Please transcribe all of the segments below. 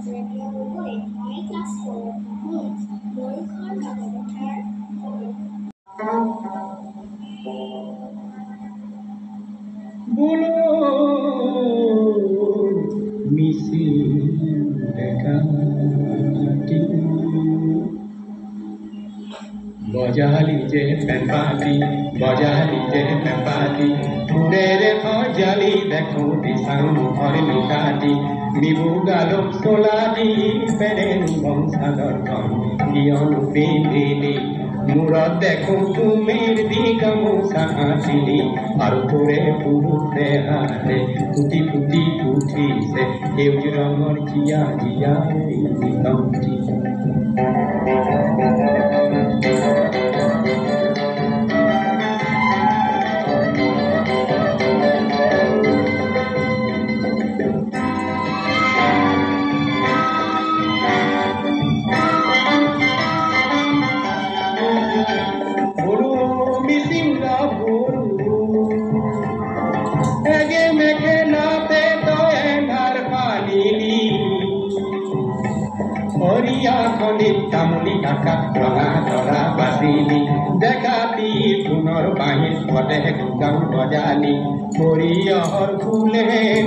মই ক্লাছ 4 পঢ়োঁ। মোৰ ঘৰ নৱপথাৰ। বলো মিছিল ডেকাটি বজালি যে পেঁপাটি বজালি যে পেঁপাটি ফুলের ভজালি দেখো দিশাং মুখর নিকাটি বিবু গালক সোলাদি পেরেন বংশাধর দিয়ন পিঁধিলি মূৰত দেখো তুমিৰ দিগামোচা আছিলি আৰু তোৰে পুৰুষে হাতে ফুটি ফুটি উঠিছে সেউজ ৰঙৰ জিয়া জিয়া দিগন্তি তামুলি কাকা ধৰা ধৰা বাজিলি দেখাতি পুনৰ বাঁহীৰ পদে গান বজালি সৰিয়হৰ ফুলে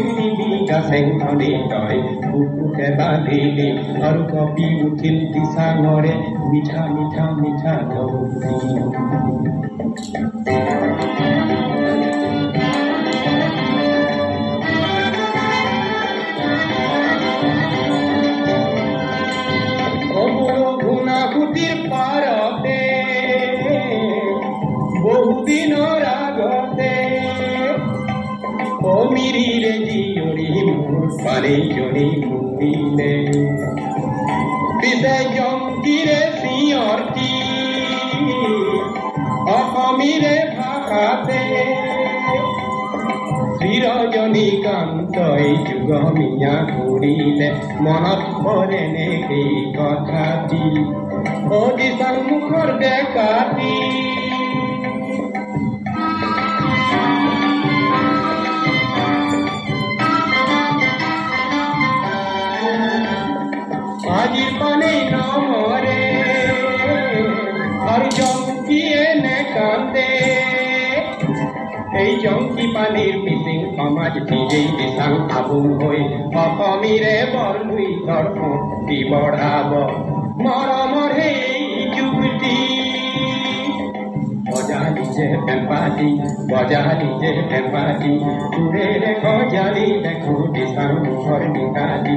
নিবিকা চেংখনি তই বুকুকে বান্ধিলি আৰু কপি উঠিল দিচাঙৰে মিঠা মিঠা মিঠা পাৰতে বহুদিনৰ আগতে অমিৰিৰে জীয়ৰী মোৰ পানীজনী মুনিলে পিছে জংকীৰে চিঞৰতি অসমীৰে ভাষাতে চিৰজনীকান্তই যুগমীয়া কৰিলে মনত পৰেনে সেই কথাটি দিশাং মুখৰ ডেকাটি আজিৰ পানী নমৰে আৰু জংকীয়ে নেকান্দে এই জংকী পানীৰ মিচিং সমাজ নিজেই দিশাং আবুং হৈ অসমীৰে বৰলুই ধৰ্মী বঢ়াব মৰমৰ সেই যুগটি বজালি যে পেঁপাটি বজালি যে পেঁপাটি সুৰেৰে গজালি দেখো দিশাং মুখৰ নিকাটি